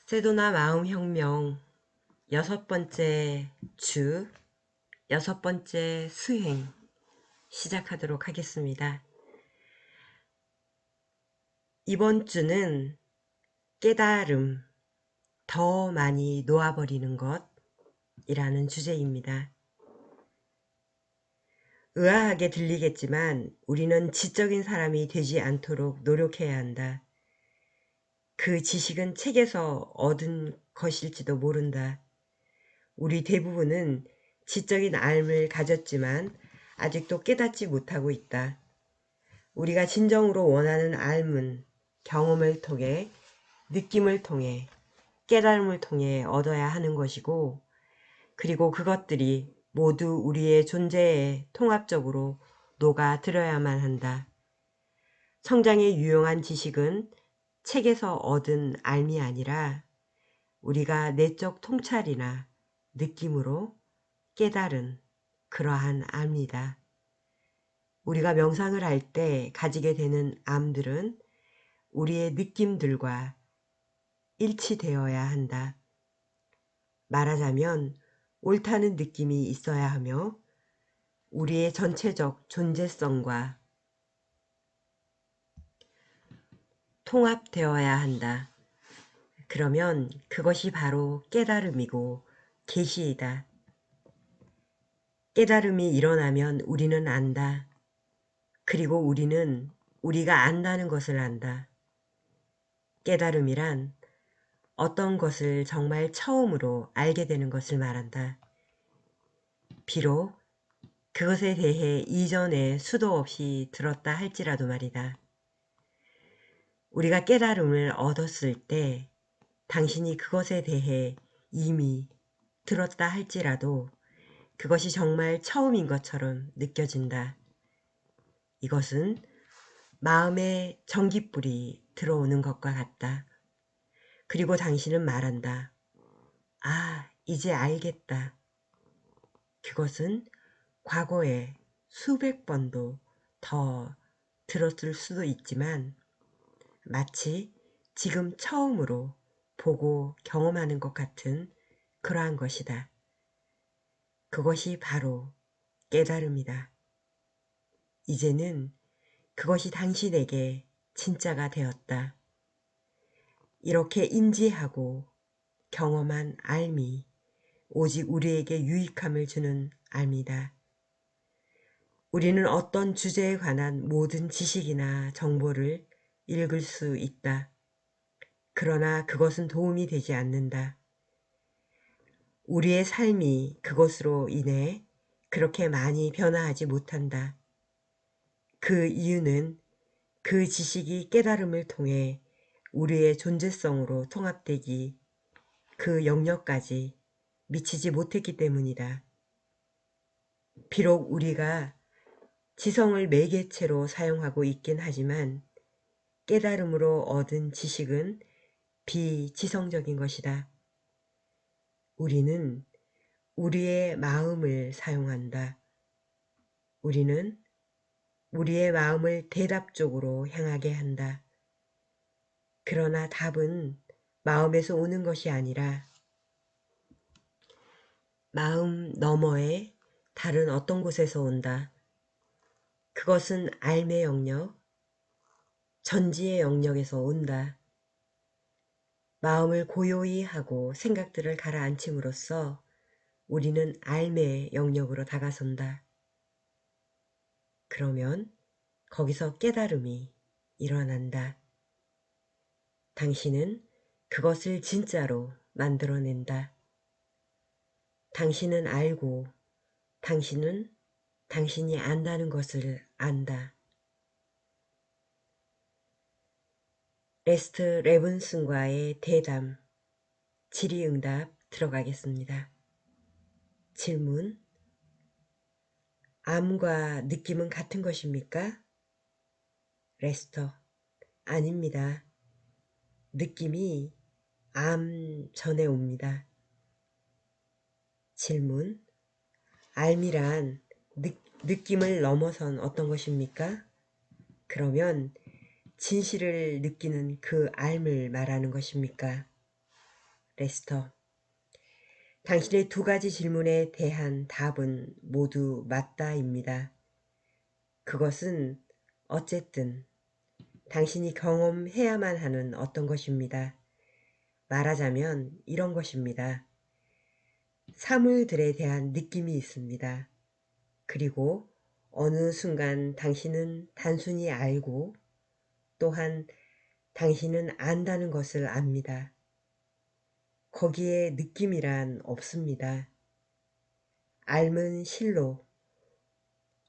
세도나 마음혁명 여섯 번째 주, 여섯 번째 수행 시작하도록 하겠습니다. 이번 주는 깨달음, 더 많이 놓아버리는 것이라는 주제입니다. 의아하게 들리겠지만 우리는 지적인 사람이 되지 않도록 노력해야 한다. 그 지식은 책에서 얻은 것일지도 모른다. 우리 대부분은 지적인 알을 가졌지만 아직도 깨닫지 못하고 있다. 우리가 진정으로 원하는 알은 경험을 통해, 느낌을 통해, 깨달음을 통해 얻어야 하는 것이고, 그리고 그것들이 모두 우리의 존재에 통합적으로 녹아들어야만 한다. 성장에 유용한 지식은 책에서 얻은 알미 아니라 우리가 내적 통찰이나 느낌으로 깨달은 그러한 암이다. 우리가 명상을 할 때 가지게 되는 암들은 우리의 느낌들과 일치되어야 한다. 말하자면 옳다는 느낌이 있어야 하며 우리의 전체적 존재성과 통합되어야 한다. 그러면 그것이 바로 깨달음이고 계시이다. 깨달음이 일어나면 우리는 안다. 그리고 우리는 우리가 안다는 것을 안다. 깨달음이란 어떤 것을 정말 처음으로 알게 되는 것을 말한다. 비록 그것에 대해 이전에 수도 없이 들었다 할지라도 말이다. 우리가 깨달음을 얻었을 때 당신이 그것에 대해 이미 들었다 할지라도 그것이 정말 처음인 것처럼 느껴진다. 이것은 마음에 전깃불이 들어오는 것과 같다. 그리고 당신은 말한다. 아, 이제 알겠다. 그것은 과거에 수백 번도 더 들었을 수도 있지만 마치 지금 처음으로 보고 경험하는 것 같은 그러한 것이다. 그것이 바로 깨달음이다. 이제는 그것이 당신에게 진짜가 되었다. 이렇게 인지하고 경험한 알미, 오직 우리에게 유익함을 주는 알미다. 우리는 어떤 주제에 관한 모든 지식이나 정보를 읽을 수 있다. 그러나 그것은 도움이 되지 않는다. 우리의 삶이 그것으로 인해 그렇게 많이 변화하지 못한다. 그 이유는 그 지식이 깨달음을 통해 우리의 존재성으로 통합되기, 그 영역까지 미치지 못했기 때문이다. 비록 우리가 지성을 매개체로 사용하고 있긴 하지만 깨달음으로 얻은 지식은 비지성적인 것이다. 우리는 우리의 마음을 사용한다. 우리는 우리의 마음을 대답 쪽으로 향하게 한다. 그러나 답은 마음에서 오는 것이 아니라 마음 너머의 다른 어떤 곳에서 온다. 그것은 알의 영역, 전지의 영역에서 온다. 마음을 고요히 하고 생각들을 가라앉힘으로써 우리는 알의 영역으로 다가선다. 그러면 거기서 깨달음이 일어난다. 당신은 그것을 진짜로 만들어낸다. 당신은 알고 당신은 당신이 안다는 것을 안다. 레스트 레븐슨과의 대담, 질의응답 들어가겠습니다. 질문: 암과 느낌은 같은 것입니까? 레스터: 아닙니다. 느낌이 암 전에 옵니다. 질문: 알미란 느낌을 넘어선 어떤 것입니까? 그러면 진실을 느끼는 그 알을 말하는 것입니까? 레스터. 당신의 두 가지 질문에 대한 답은 모두 맞다입니다. 그것은 어쨌든 당신이 경험해야만 하는 어떤 것입니다. 말하자면 이런 것입니다. 사물들에 대한 느낌이 있습니다. 그리고 어느 순간 당신은 단순히 알고 또한 당신은 안다는 것을 압니다. 거기에 느낌이란 없습니다. 알은 실로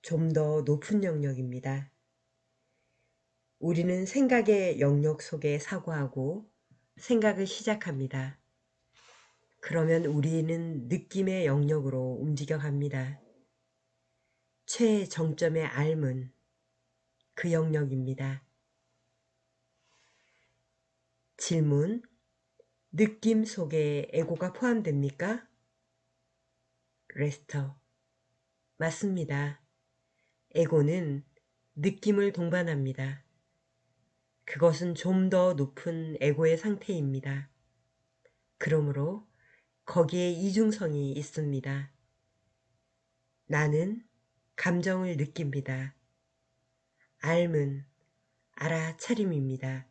좀 더 높은 영역입니다. 우리는 생각의 영역 속에 사고하고 생각을 시작합니다. 그러면 우리는 느낌의 영역으로 움직여 갑니다. 최정점의 알은 그 영역입니다. 질문: 느낌 속에 에고가 포함됩니까? 레스터: 맞습니다. 에고는 느낌을 동반합니다. 그것은 좀 더 높은 에고의 상태입니다. 그러므로 거기에 이중성이 있습니다. 나는 감정을 느낍니다. 알은 알아차림입니다.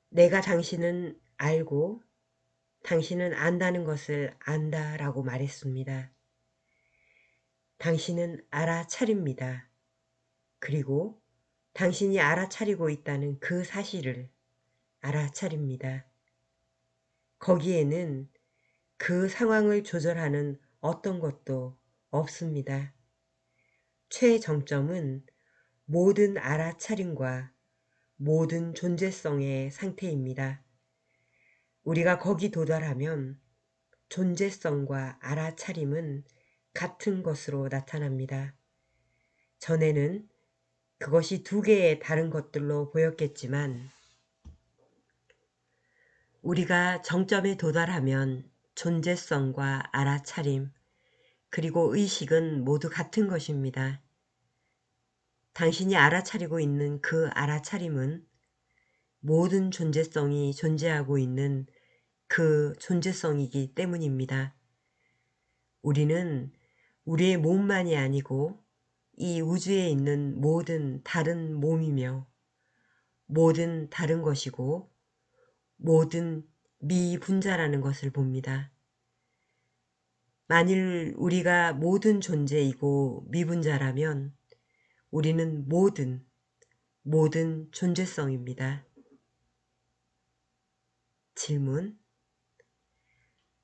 내가 당신은 알고 당신은 안다는 것을 안다라고 말했습니다. 당신은 알아차립니다. 그리고 당신이 알아차리고 있다는 그 사실을 알아차립니다. 거기에는 그 상황을 조절하는 어떤 것도 없습니다. 최정점은 모든 알아차림과 모든 존재성의 상태입니다. 우리가 거기 도달하면 존재성과 알아차림은 같은 것으로 나타납니다. 전에는 그것이 두 개의 다른 것들로 보였겠지만 우리가 정점에 도달하면 존재성과 알아차림 그리고 의식은 모두 같은 것입니다. 당신이 알아차리고 있는 그 알아차림은 모든 존재성이 존재하고 있는 그 존재성이기 때문입니다. 우리는 우리의 몸만이 아니고 이 우주에 있는 모든 다른 몸이며 모든 다른 것이고 모든 미분자라는 것을 봅니다. 만일 우리가 모든 존재이고 미분자라면 우리는 모든 존재성입니다. 질문: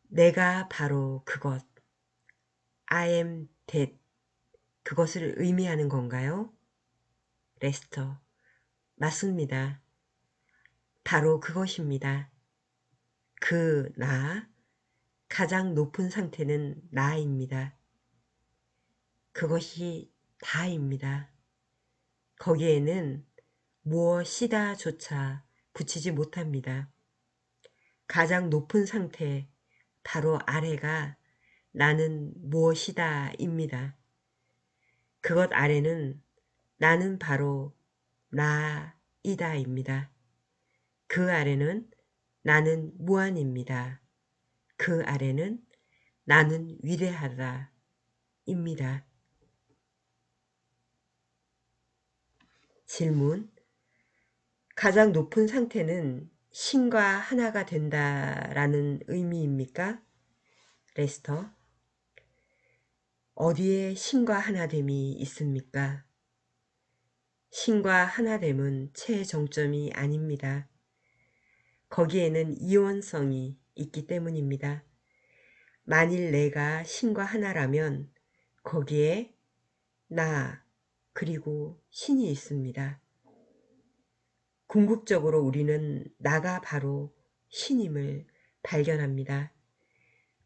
내가 바로 그것, I am that, 그것을 의미하는 건가요? 레스터: 맞습니다. 바로 그것입니다. 그 나, 가장 높은 상태는 나입니다. 그것이 다입니다. 거기에는 무엇이다 조차 붙이지 못합니다. 가장 높은 상태, 바로 아래가 나는 무엇이다 입니다. 그것 아래는 나는 바로 나이다 입니다. 그 아래는 나는 무한입니다. 그 아래는 나는 위대하다 입니다. 질문: 가장 높은 상태는 신과 하나가 된다라는 의미입니까? 레스터: 어디에 신과 하나됨이 있습니까? 신과 하나됨은 최정점이 아닙니다. 거기에는 이원성이 있기 때문입니다. 만일 내가 신과 하나라면 거기에 나 그리고 신이 있습니다. 궁극적으로 우리는 나가 바로 신임을 발견합니다.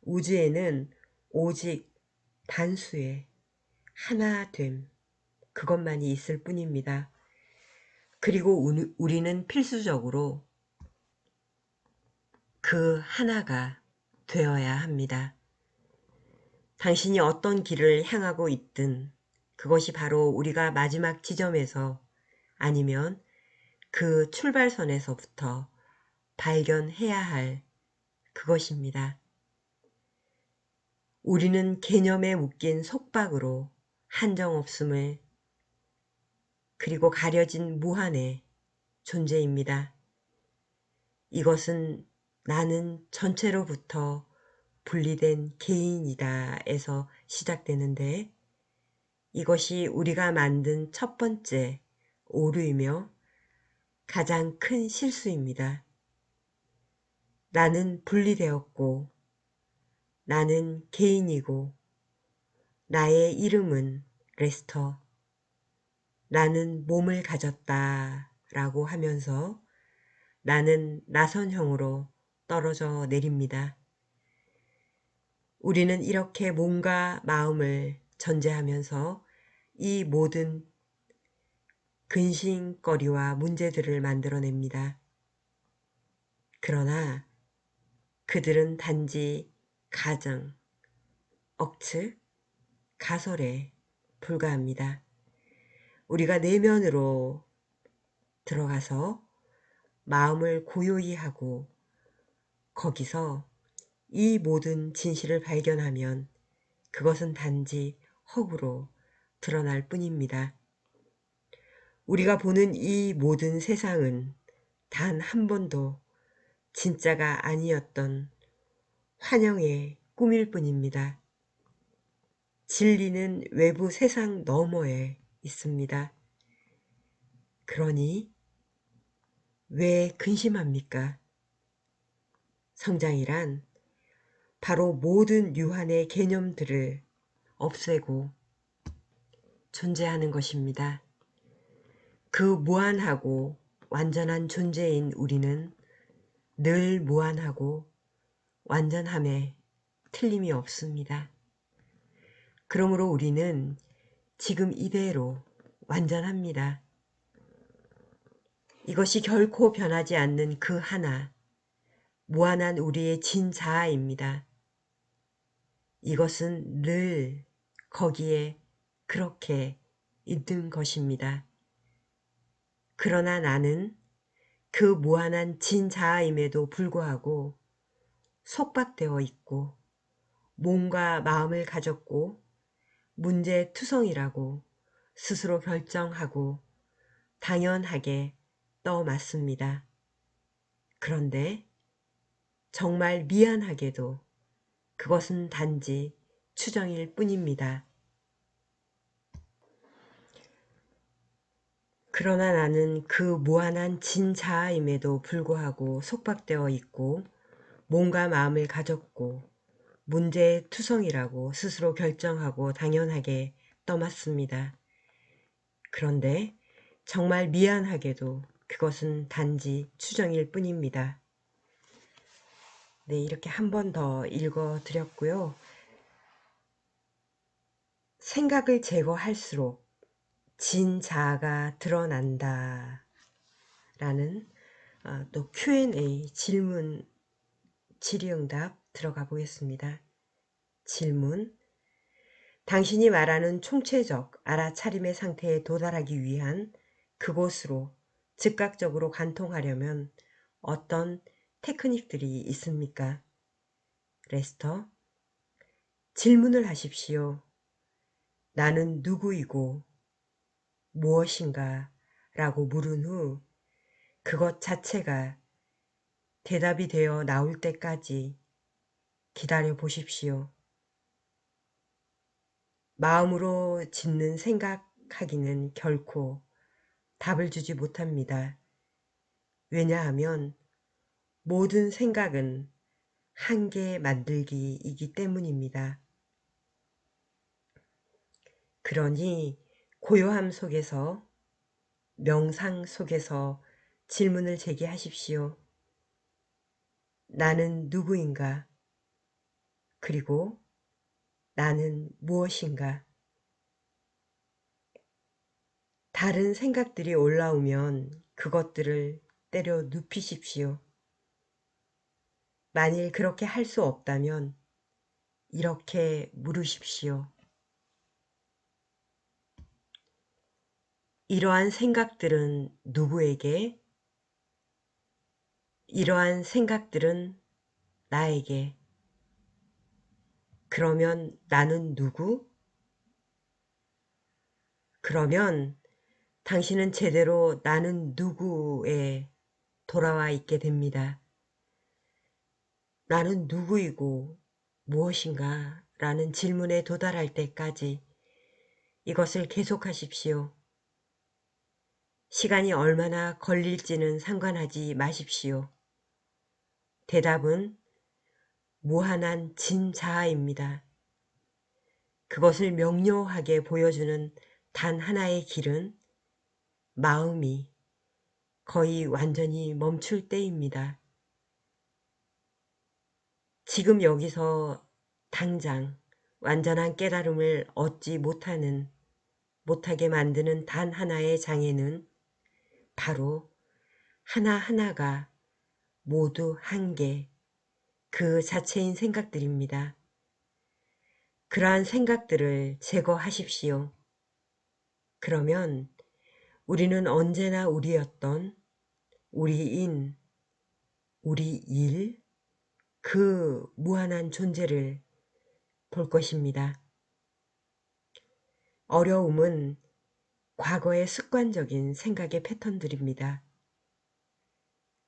우주에는 오직 단수의 하나됨, 그것만이 있을 뿐입니다. 그리고 우리는 필수적으로 그 하나가 되어야 합니다. 당신이 어떤 길을 향하고 있든 그것이 바로 우리가 마지막 지점에서 아니면 그 출발선에서부터 발견해야 할 그것입니다. 우리는 개념에 묶인 속박으로 한정없음을 그리고 가려진 무한의 존재입니다. 이것은 나는 전체로부터 분리된 개인이다에서 시작되는데 이것이 우리가 만든 첫 번째 오류이며 가장 큰 실수입니다. 나는 분리되었고 나는 개인이고 나의 이름은 레스터. 나는 몸을 가졌다 라고 하면서 나는 나선형으로 떨어져 내립니다. 우리는 이렇게 몸과 마음을 전제하면서 이 모든 근심거리와 문제들을 만들어냅니다. 그러나 그들은 단지 가정, 억측, 가설에 불과합니다. 우리가 내면으로 들어가서 마음을 고요히 하고 거기서 이 모든 진실을 발견하면 그것은 단지 허구로 드러날 뿐입니다. 우리가 보는 이 모든 세상은 단 한 번도 진짜가 아니었던 환영의 꿈일 뿐입니다. 진리는 외부 세상 너머에 있습니다. 그러니 왜 근심합니까? 성장이란 바로 모든 유한의 개념들을 없애고 존재하는 것입니다. 그 무한하고 완전한 존재인 우리는 늘 무한하고 완전함에 틀림이 없습니다. 그러므로 우리는 지금 이대로 완전합니다. 이것이 결코 변하지 않는 그 하나, 무한한 우리의 진자아입니다. 이것은 늘 거기에 그렇게 있는 것입니다. 그러나 나는 그 무한한 진자아임에도 불구하고 속박되어 있고 몸과 마음을 가졌고 문제투성이라고 스스로 결정하고 당연하게 떠맞습니다. 그런데 정말 미안하게도 그것은 단지 추정일 뿐입니다. 그러나 나는 그 무한한 진자아임에도 불구하고 속박되어 있고 몸과 마음을 가졌고 문제의 투성이라고 스스로 결정하고 당연하게 떠맡습니다. 그런데 정말 미안하게도 그것은 단지 추정일 뿐입니다. 네, 이렇게 한 번 더 읽어드렸고요. 생각을 제거할수록 진자아가 드러난다 라는 또 Q&A 질문 질의응답 들어가 보겠습니다. 질문: 당신이 말하는 총체적 알아차림의 상태에 도달하기 위한 그곳으로 즉각적으로 관통하려면 어떤 테크닉들이 있습니까? 레스터: 질문을 하십시오. 나는 누구이고 무엇인가? 라고 물은 후 그것 자체가 대답이 되어 나올 때까지 기다려 보십시오. 마음으로 짓는 생각하기는 결코 답을 주지 못합니다. 왜냐하면 모든 생각은 한계 만들기이기 때문입니다. 그러니 고요함 속에서, 명상 속에서 질문을 제기하십시오. 나는 누구인가? 그리고 나는 무엇인가? 다른 생각들이 올라오면 그것들을 때려 눕히십시오. 만일 그렇게 할 수 없다면 이렇게 물으십시오. 이러한 생각들은 누구에게? 이러한 생각들은 나에게. 그러면 나는 누구? 그러면 당신은 제대로 나는 누구에 돌아와 있게 됩니다. 나는 누구이고 무엇인가 라는 질문에 도달할 때까지 이것을 계속하십시오. 시간이 얼마나 걸릴지는 상관하지 마십시오. 대답은 무한한 진자아입니다. 그것을 명료하게 보여주는 단 하나의 길은 마음이 거의 완전히 멈출 때입니다. 지금 여기서 당장 완전한 깨달음을 얻지 못하게 만드는 단 하나의 장애는 바로 하나하나가 모두 한계, 그 자체인 생각들입니다. 그러한 생각들을 제거하십시오. 그러면 우리는 언제나 우리였던 우리인, 우리 일, 그 무한한 존재를 볼 것입니다. 어려움은 과거의 습관적인 생각의 패턴들입니다.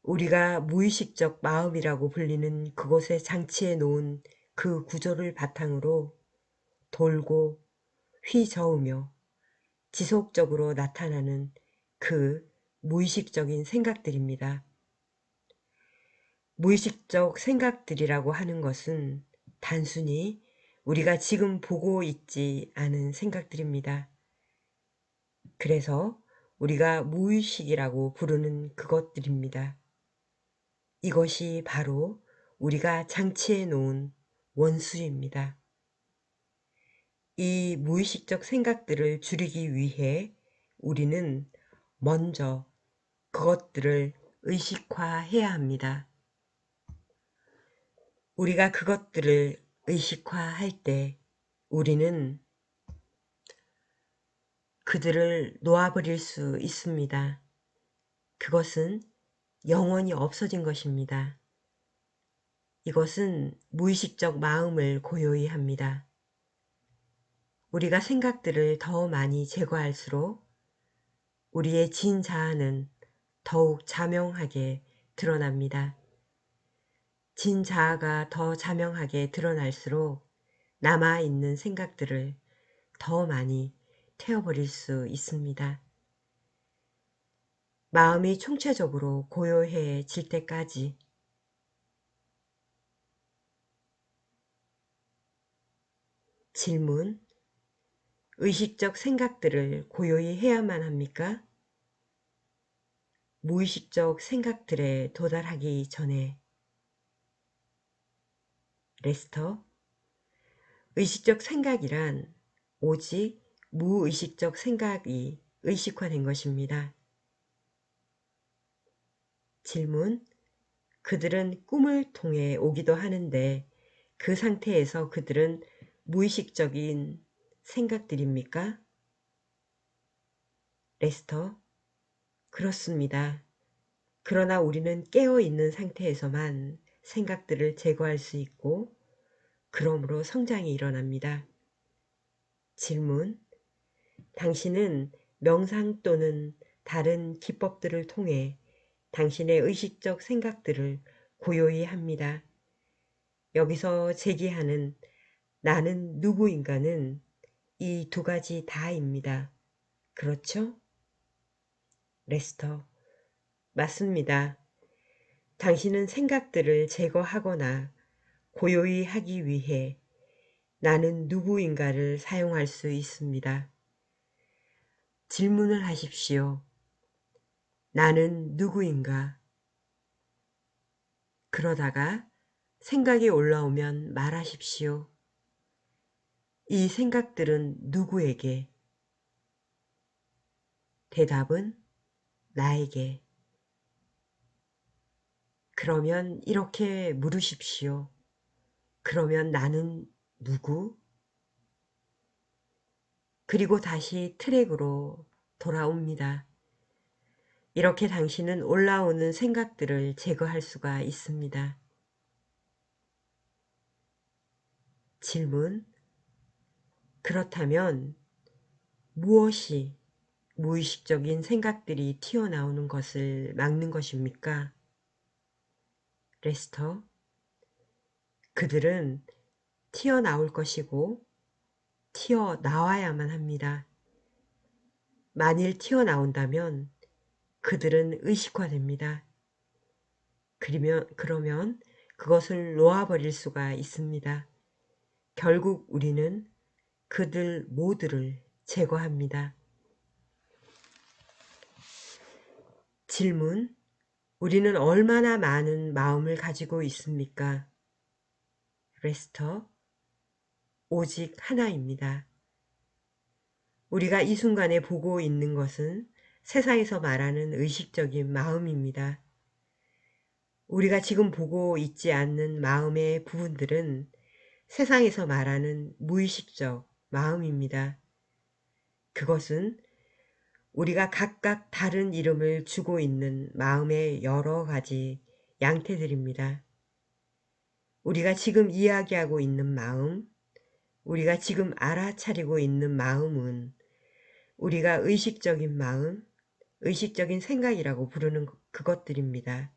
우리가 무의식적 마음이라고 불리는 그곳에 장치해 놓은 그 구조를 바탕으로 돌고 휘저으며 지속적으로 나타나는 그 무의식적인 생각들입니다. 무의식적 생각들이라고 하는 것은 단순히 우리가 지금 보고 있지 않은 생각들입니다. 그래서 우리가 무의식이라고 부르는 그것들입니다. 이것이 바로 우리가 장치해 놓은 원수입니다. 이 무의식적 생각들을 줄이기 위해 우리는 먼저 그것들을 의식화해야 합니다. 우리가 그것들을 의식화할 때 우리는 그들을 놓아버릴 수 있습니다. 그것은 영원히 없어진 것입니다. 이것은 무의식적 마음을 고요히 합니다. 우리가 생각들을 더 많이 제거할수록 우리의 진자아는 더욱 자명하게 드러납니다. 진자아가 더 자명하게 드러날수록 남아있는 생각들을 더 많이 태워버릴 수 있습니다. 마음이 총체적으로 고요해질 때까지 질문, 의식적 생각들을 고요히 해야만 합니까? 무의식적 생각들에 도달하기 전에. 레스터, 의식적 생각이란 오직 무의식적 생각이 의식화된 것입니다. 질문, 그들은 꿈을 통해 오기도 하는데 그 상태에서 그들은 무의식적인 생각들입니까? 레스터, 그렇습니다. 그러나 우리는 깨어있는 상태에서만 생각들을 제거할 수 있고 그러므로 성장이 일어납니다. 질문, 당신은 명상 또는 다른 기법들을 통해 당신의 의식적 생각들을 고요히 합니다. 여기서 제기하는 나는 누구인가는 이 두 가지 다입니다. 그렇죠? 레스터, 맞습니다. 당신은 생각들을 제거하거나 고요히 하기 위해 나는 누구인가를 사용할 수 있습니다. 질문을 하십시오. 나는 누구인가? 그러다가 생각이 올라오면 말하십시오. 이 생각들은 누구에게? 대답은 나에게. 그러면 이렇게 물으십시오. 그러면 나는 누구? 그리고 다시 트랙으로 돌아옵니다. 이렇게 당신은 올라오는 생각들을 제거할 수가 있습니다. 질문. 그렇다면 무엇이 무의식적인 생각들이 튀어나오는 것을 막는 것입니까? 레스터. 그들은 튀어나올 것이고 튀어나와야만 합니다. 만일 튀어나온다면 그들은 의식화됩니다. 그러면 그것을 놓아버릴 수가 있습니다. 결국 우리는 그들 모두를 제거합니다. 질문. 우리는 얼마나 많은 마음을 가지고 있습니까? 레스터. 오직 하나입니다. 우리가 이 순간에 보고 있는 것은 세상에서 말하는 의식적인 마음입니다. 우리가 지금 보고 있지 않는 마음의 부분들은 세상에서 말하는 무의식적 마음입니다. 그것은 우리가 각각 다른 이름을 주고 있는 마음의 여러 가지 양태들입니다. 우리가 지금 이야기하고 있는 마음, 우리가 지금 알아차리고 있는 마음은 우리가 의식적인 마음, 의식적인 생각이라고 부르는 그것들입니다.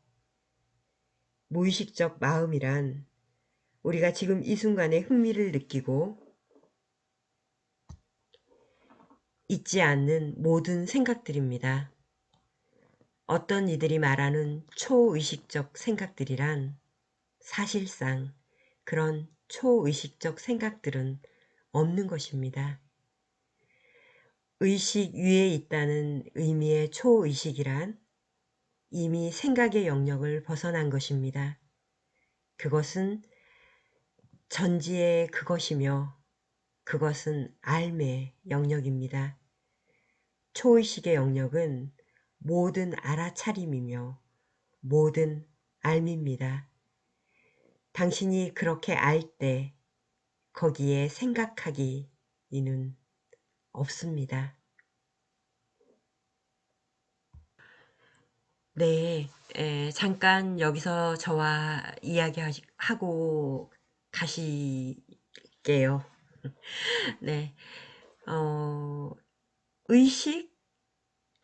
무의식적 마음이란 우리가 지금 이 순간에 흥미를 느끼고 있지 않는 모든 생각들입니다. 어떤 이들이 말하는 초의식적 생각들이란 사실상 그런 초의식적 생각들은 없는 것입니다. 의식 위에 있다는 의미의 초의식이란 이미 생각의 영역을 벗어난 것입니다. 그것은 전지의 그것이며 그것은 알매의 영역입니다. 초의식의 영역은 모든 알아차림이며 모든 알미입니다. 당신이 그렇게 알 때 거기에 생각하기는 없습니다. 네, 잠깐 여기서 저와 이야기하고 가실게요. 네, 의식,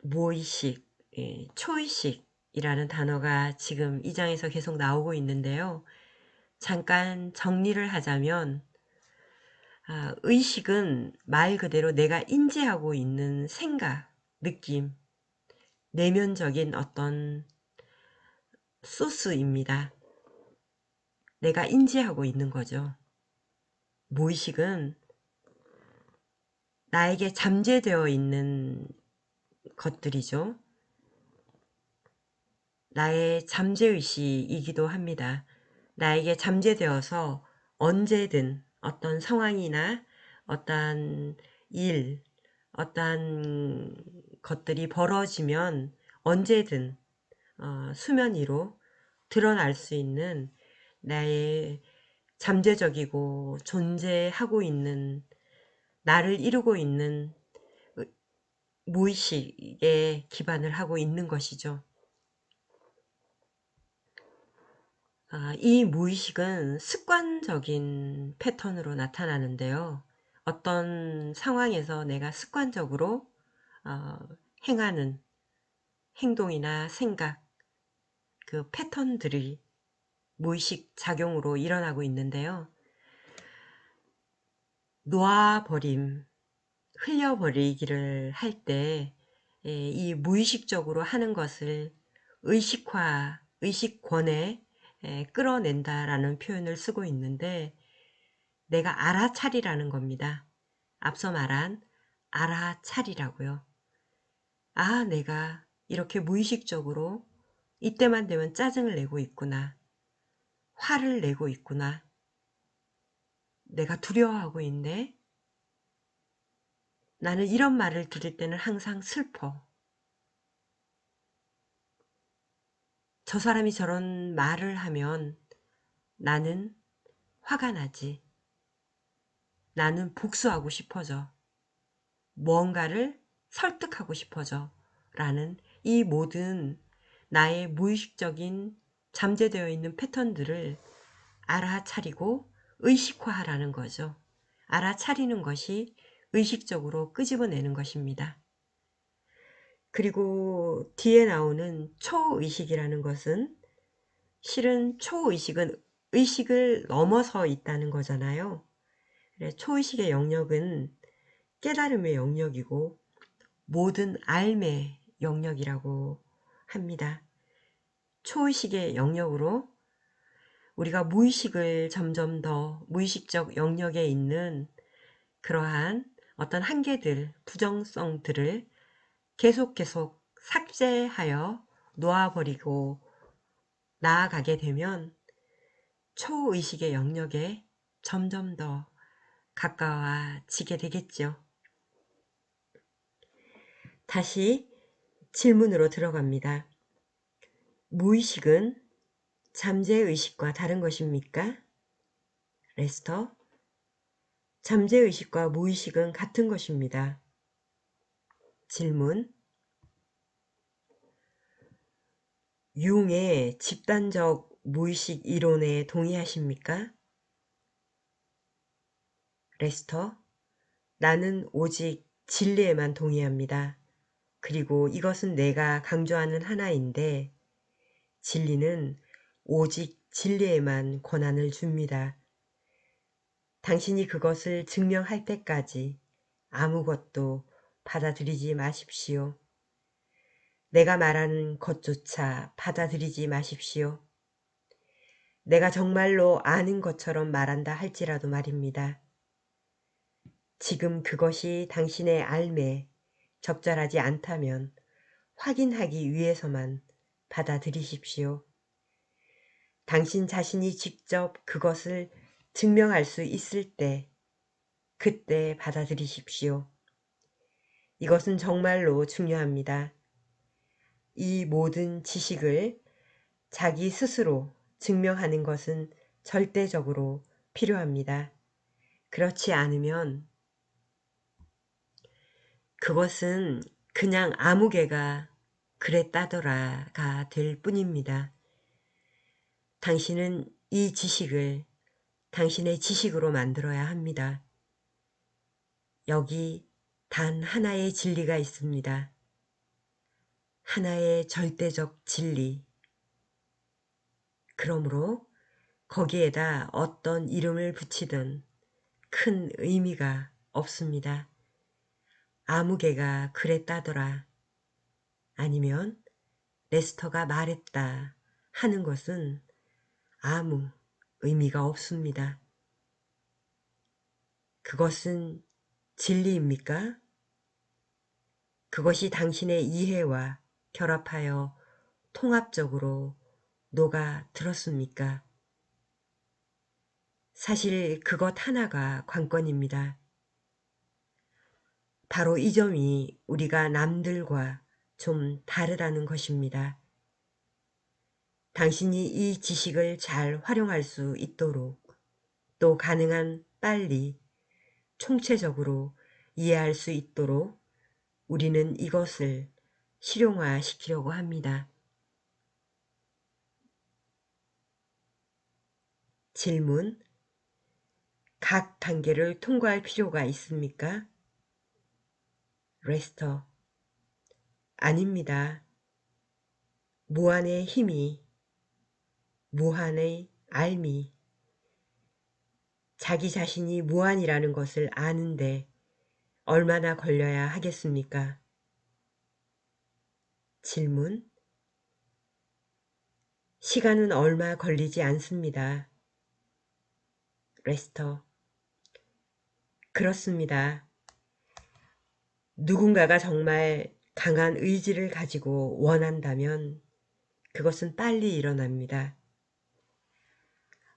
무의식, 초의식이라는 단어가 지금 이 장에서 계속 나오고 있는데요. 잠깐 정리를 하자면 의식은 말 그대로 내가 인지하고 있는 생각, 느낌, 내면적인 어떤 소스입니다. 내가 인지하고 있는 거죠. 무의식은 나에게 잠재되어 있는 것들이죠. 나의 잠재의식이기도 합니다. 나에게 잠재되어서 언제든 어떤 상황이나 어떤 일, 어떤 것들이 벌어지면 언제든 수면 위로 드러날 수 있는 나의 잠재적이고 존재하고 있는 나를 이루고 있는 무의식에 기반을 하고 있는 것이죠. 이 무의식은 습관적인 패턴으로 나타나는데요. 어떤 상황에서 내가 습관적으로 행하는 행동이나 생각, 그 패턴들이 무의식 작용으로 일어나고 있는데요. 놓아버림, 흘려버리기를 할 때 이 무의식적으로 하는 것을 의식권에 끌어낸다라는 표현을 쓰고 있는데 내가 알아차리라는 겁니다. 앞서 말한 알아차리라고요. 내가 이렇게 무의식적으로 이때만 되면 짜증을 내고 있구나. 화를 내고 있구나. 내가 두려워하고 있네. 나는 이런 말을 들을 때는 항상 슬퍼. 저 사람이 저런 말을 하면 나는 화가 나지. 나는 복수하고 싶어져. 무언가를 설득하고 싶어져. 라는 이 모든 나의 무의식적인 잠재되어 있는 패턴들을 알아차리고 의식화하라는 거죠. 알아차리는 것이 의식적으로 끄집어내는 것입니다. 그리고 뒤에 나오는 초의식이라는 것은 실은 초의식은 의식을 넘어서 있다는 거잖아요. 초의식의 영역은 깨달음의 영역이고 모든 삶의 영역이라고 합니다. 초의식의 영역으로 우리가 무의식을 점점 더 무의식적 영역에 있는 그러한 어떤 한계들, 부정성들을 계속 삭제하여 놓아버리고 나아가게 되면 초의식의 영역에 점점 더 가까워지게 되겠죠. 다시 질문으로 들어갑니다. 무의식은 잠재의식과 다른 것입니까? 레스터, 잠재의식과 무의식은 같은 것입니다. 질문, 융의 집단적 무의식 이론에 동의하십니까? 레스터, 나는 오직 진리에만 동의합니다. 그리고 이것은 내가 강조하는 하나인데 진리는 오직 진리에만 권한을 줍니다. 당신이 그것을 증명할 때까지 아무것도 받아들이지 마십시오. 내가 말하는 것조차 받아들이지 마십시오. 내가 정말로 아는 것처럼 말한다 할지라도 말입니다. 지금 그것이 당신의 삶에 적절하지 않다면 확인하기 위해서만 받아들이십시오. 당신 자신이 직접 그것을 증명할 수 있을 때 그때 받아들이십시오. 이것은 정말로 중요합니다. 이 모든 지식을 자기 스스로 증명하는 것은 절대적으로 필요합니다. 그렇지 않으면 그것은 그냥 아무 개가 그랬다더라가 될 뿐입니다. 당신은 이 지식을 당신의 지식으로 만들어야 합니다. 여기 단 하나의 진리가 있습니다. 하나의 절대적 진리. 그러므로 거기에다 어떤 이름을 붙이든 큰 의미가 없습니다. 아무 개가 그랬다더라 아니면 레스터가 말했다 하는 것은 아무 의미가 없습니다. 그것은 진리입니까? 그것이 당신의 이해와 결합하여 통합적으로 녹아 들었습니까? 사실 그것 하나가 관건입니다. 바로 이 점이 우리가 남들과 좀 다르다는 것입니다. 당신이 이 지식을 잘 활용할 수 있도록 또 가능한 빨리 총체적으로 이해할 수 있도록 우리는 이것을 실용화시키려고 합니다. 질문, 각 단계를 통과할 필요가 있습니까? 레스터, 아닙니다. 무한의 힘이, 무한의 알미, 자기 자신이 무한이라는 것을 아는데 얼마나 걸려야 하겠습니까? 질문, 시간은 얼마 걸리지 않습니다. 레스터, 그렇습니다. 누군가가 정말 강한 의지를 가지고 원한다면 그것은 빨리 일어납니다.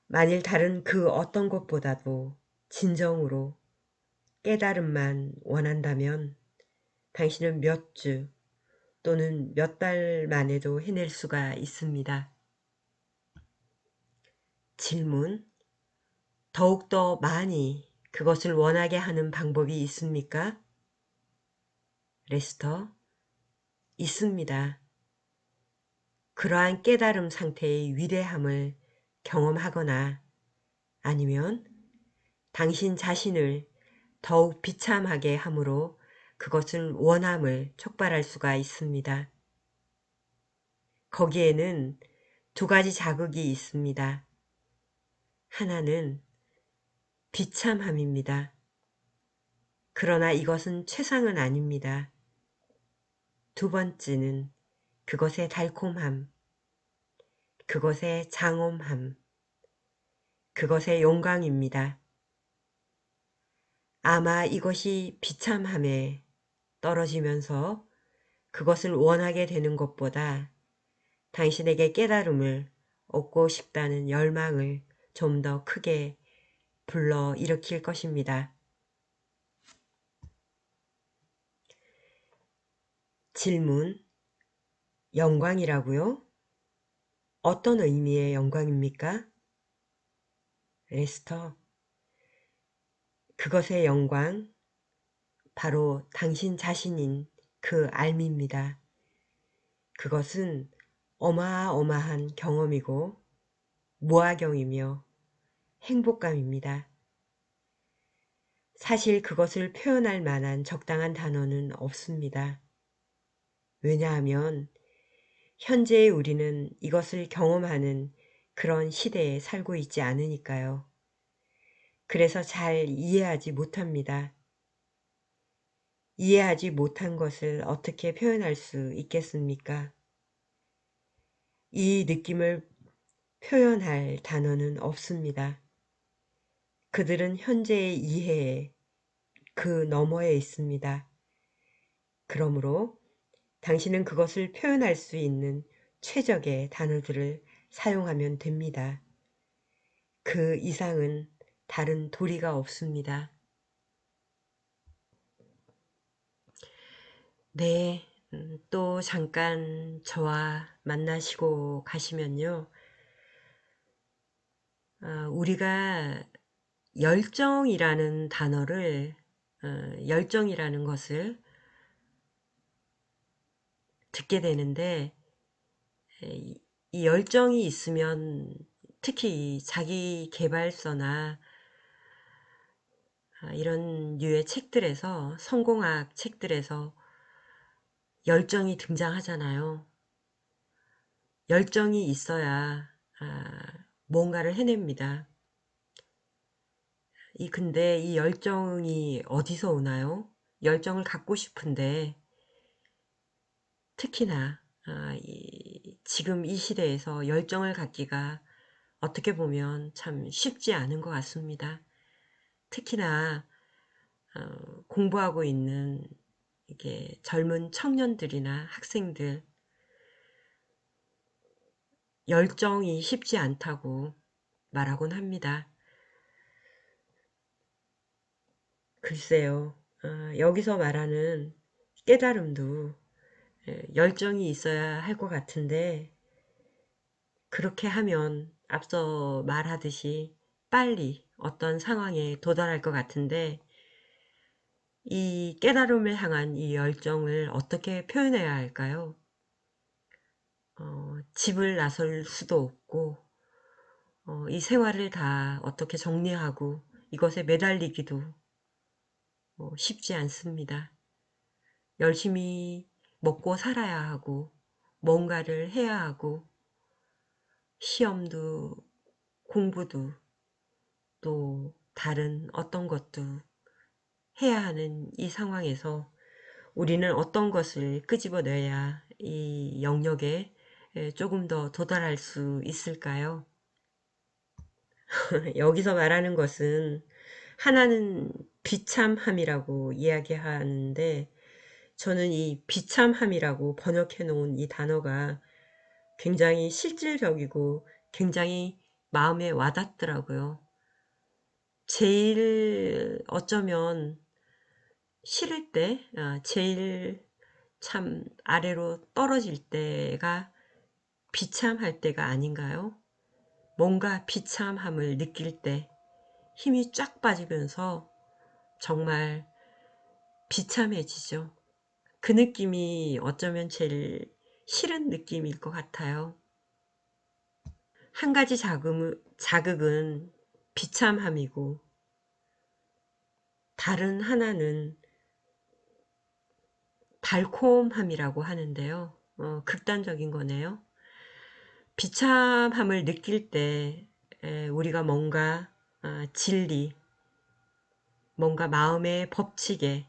만일 다른 그 어떤 것보다도 진정으로 깨달음만 원한다면 당신은 몇 주 또는 몇 달 만에도 해낼 수가 있습니다. 질문, 더욱더 많이 그것을 원하게 하는 방법이 있습니까? 레스터, 있습니다. 그러한 깨달음 상태의 위대함을 경험하거나 아니면 당신 자신을 더욱 비참하게 함으로 그것은 원함을 촉발할 수가 있습니다. 거기에는 두 가지 자극이 있습니다. 하나는 비참함입니다. 그러나 이것은 최상은 아닙니다. 두 번째는 그것의 달콤함, 그것의 장엄함, 그것의 영광입니다. 아마 이것이 비참함에 떨어지면서 그것을 원하게 되는 것보다 당신에게 깨달음을 얻고 싶다는 열망을 좀 더 크게 불러 일으킬 것입니다. 질문: 영광이라고요? 어떤 의미의 영광입니까? 레스터: 그것의 영광, 바로 당신 자신인 그 알미입니다. 그것은 어마어마한 경험이고 무아경이며 행복감입니다. 사실 그것을 표현할 만한 적당한 단어는 없습니다. 왜냐하면 현재의 우리는 이것을 경험하는 그런 시대에 살고 있지 않으니까요. 그래서 잘 이해하지 못합니다. 이해하지 못한 것을 어떻게 표현할 수 있겠습니까? 이 느낌을 표현할 단어는 없습니다. 그들은 현재의 이해에 그 너머에 있습니다. 그러므로 당신은 그것을 표현할 수 있는 최적의 단어들을 사용하면 됩니다. 그 이상은 다른 도리가 없습니다. 네, 또 잠깐 저와 만나시고 가시면요. 우리가 열정이라는 단어를, 열정이라는 것을 듣게 되는데, 이 열정이 있으면 특히 자기 개발서나 이런 류의 책들에서, 성공학 책들에서 열정이 등장하잖아요. 열정이 있어야 뭔가를 해냅니다. 근데 이 열정이 어디서 오나요? 열정을 갖고 싶은데 특히나 지금 이 시대에서 열정을 갖기가 어떻게 보면 참 쉽지 않은 것 같습니다. 특히나 공부하고 있는 이게 젊은 청년들이나 학생들, 열정이 쉽지 않다고 말하곤 합니다. 글쎄요, 여기서 말하는 깨달음도 열정이 있어야 할 것 같은데, 그렇게 하면 앞서 말하듯이 빨리 어떤 상황에 도달할 것 같은데, 이 깨달음을 향한 이 열정을 어떻게 표현해야 할까요? 집을 나설 수도 없고, 이 생활을 다 어떻게 정리하고 이것에 매달리기도 쉽지 않습니다. 열심히 먹고 살아야 하고 뭔가를 해야 하고 시험도 공부도 또 다른 어떤 것도 해야 하는 이 상황에서 우리는 어떤 것을 끄집어내야 이 영역에 조금 더 도달할 수 있을까요? 여기서 말하는 것은 하나는 비참함이라고 이야기하는데, 저는 이 비참함이라고 번역해 놓은 이 단어가 굉장히 실질적이고 굉장히 마음에 와닿더라고요. 제일 어쩌면 싫을 때, 제일 참 아래로 떨어질 때가 비참할 때가 아닌가요? 뭔가 비참함을 느낄 때 힘이 쫙 빠지면서 정말 비참해지죠. 그 느낌이 어쩌면 제일 싫은 느낌일 것 같아요. 한 가지 자극은 비참함이고 다른 하나는 달콤함이라고 하는데요. 극단적인 거네요. 비참함을 느낄 때 우리가 뭔가 진리, 뭔가 마음의 법칙에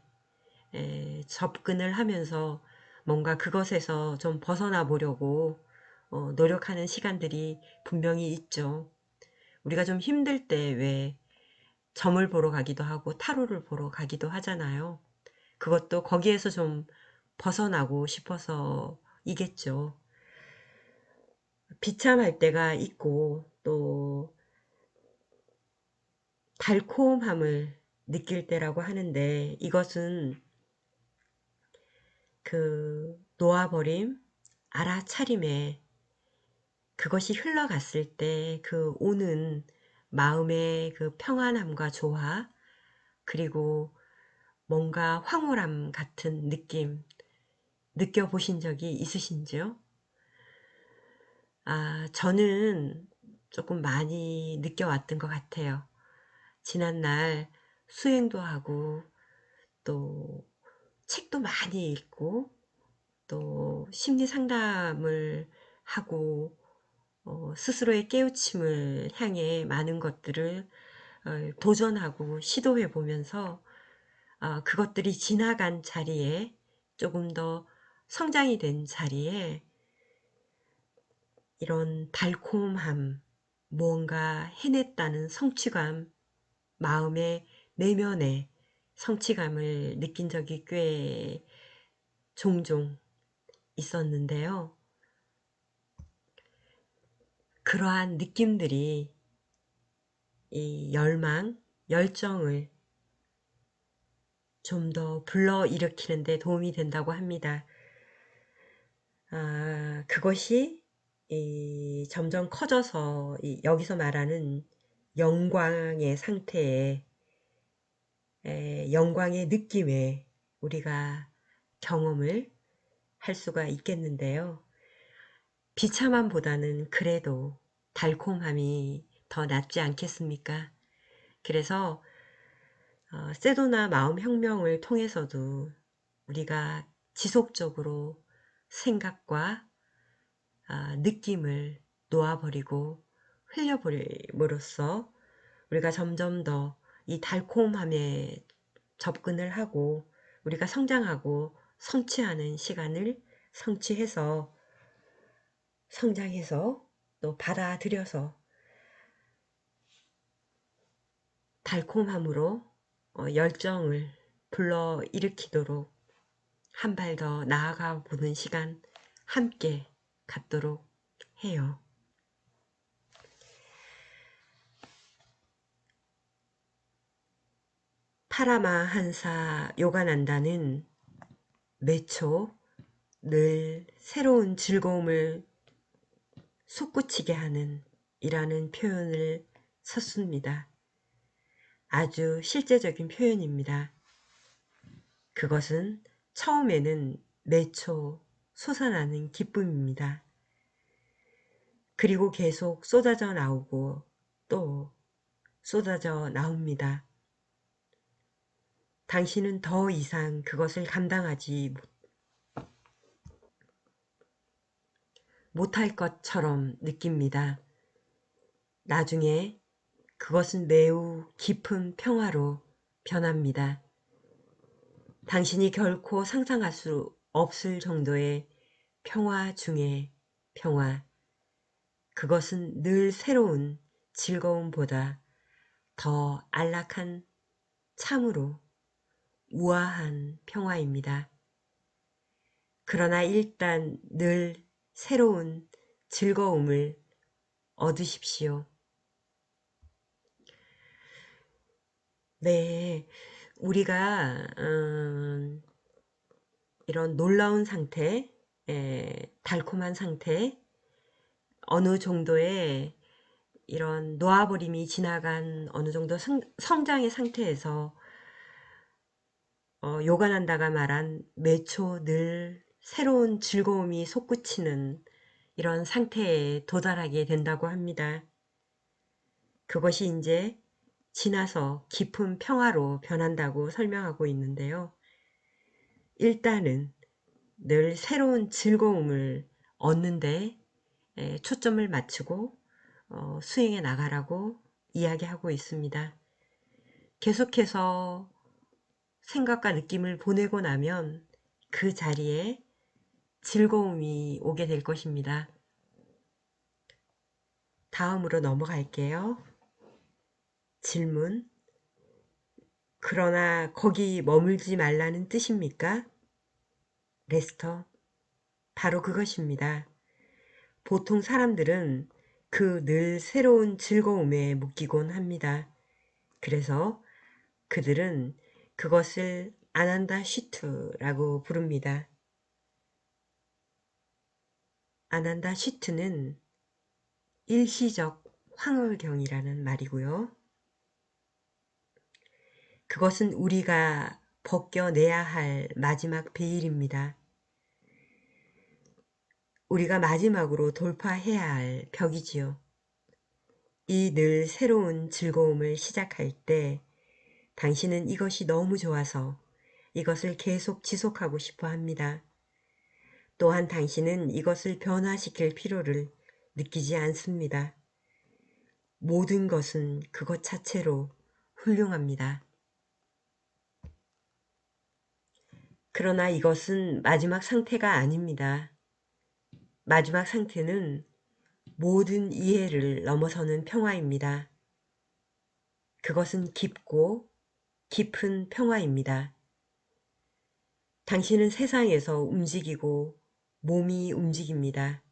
접근을 하면서 뭔가 그것에서 좀 벗어나 보려고 노력하는 시간들이 분명히 있죠. 우리가 좀 힘들 때 왜 점을 보러 가기도 하고 타로를 보러 가기도 하잖아요. 그것도 거기에서 좀 벗어나고 싶어서이겠죠. 비참할 때가 있고 또 달콤함을 느낄 때라고 하는데, 이것은 그 놓아버림, 알아차림에 그것이 흘러갔을 때 그 오는 마음의 그 평안함과 조화, 그리고 뭔가 황홀함 같은 느낌 느껴보신 적이 있으신지요? 저는 조금 많이 느껴왔던 것 같아요. 지난날 수행도 하고 또 책도 많이 읽고 또 심리 상담을 하고 스스로의 깨우침을 향해 많은 것들을 도전하고 시도해 보면서 그것들이 지나간 자리에, 조금 더 성장이 된 자리에 이런 달콤함, 무언가 해냈다는 성취감, 마음의 내면의 성취감을 느낀 적이 꽤 종종 있었는데요. 그러한 느낌들이 이 열망, 열정을 좀 더 불러일으키는 데 도움이 된다고 합니다. 그것이 점점 커져서 여기서 말하는 영광의 상태에, 영광의 느낌에 우리가 경험을 할 수가 있겠는데요. 비참함보다는 그래도 달콤함이 더 낫지 않겠습니까? 그래서 세도나 마음혁명을 통해서도 우리가 지속적으로 생각과 느낌을 놓아버리고 흘려버림으로써 우리가 점점 더 이 달콤함에 접근을 하고 우리가 성장하고 성취하는 시간을 성취해서 성장해서 또 받아들여서 달콤함으로 열정을 불러일으키도록 한 발 더 나아가 보는 시간 함께 갖도록 해요. 파라마한사 요가난다는 매초 늘 새로운 즐거움을 솟구치게 하는 이라는 표현을 썼습니다. 아주 실제적인 표현입니다. 그것은 처음에는 매초 솟아나는 기쁨입니다. 그리고 계속 쏟아져 나오고 또 쏟아져 나옵니다. 당신은 더 이상 그것을 감당하지 못할 것처럼 느낍니다. 나중에 그것은 매우 깊은 평화로 변합니다. 당신이 결코 상상할 수 없을 정도의 평화 중의 평화. 그것은 늘 새로운 즐거움보다 더 안락한, 참으로 우아한 평화입니다. 그러나 일단 늘 새로운 즐거움을 얻으십시오. 네, 우리가 이런 놀라운 상태, 달콤한 상태, 어느 정도의 이런 놓아버림이 지나간 어느 정도 성장의 상태에서 요가난다가 말한 매초 늘 새로운 즐거움이 솟구치는 이런 상태에 도달하게 된다고 합니다. 그것이 이제 지나서 깊은 평화로 변한다고 설명하고 있는데요. 일단은 늘 새로운 즐거움을 얻는 데 초점을 맞추고 수행해 나가라고 이야기하고 있습니다. 계속해서 생각과 느낌을 보내고 나면 그 자리에 즐거움이 오게 될 것입니다. 다음으로 넘어갈게요. 질문. 그러나 거기 머물지 말라는 뜻입니까? 레스터. 바로 그것입니다. 보통 사람들은 그 늘 새로운 즐거움에 묶이곤 합니다. 그래서 그들은 그것을 아난다 시투라고 부릅니다. 아난다 시투는 일시적 황홀경이라는 말이고요. 그것은 우리가 벗겨내야 할 마지막 베일입니다. 우리가 마지막으로 돌파해야 할 벽이지요. 이 늘 새로운 즐거움을 시작할 때 당신은 이것이 너무 좋아서 이것을 계속 지속하고 싶어 합니다. 또한 당신은 이것을 변화시킬 필요를 느끼지 않습니다. 모든 것은 그것 자체로 훌륭합니다. 그러나 이것은 마지막 상태가 아닙니다. 마지막 상태는 모든 이해를 넘어서는 평화입니다. 그것은 깊고 깊은 평화입니다. 당신은 세상에서 움직이고 몸이 움직입니다.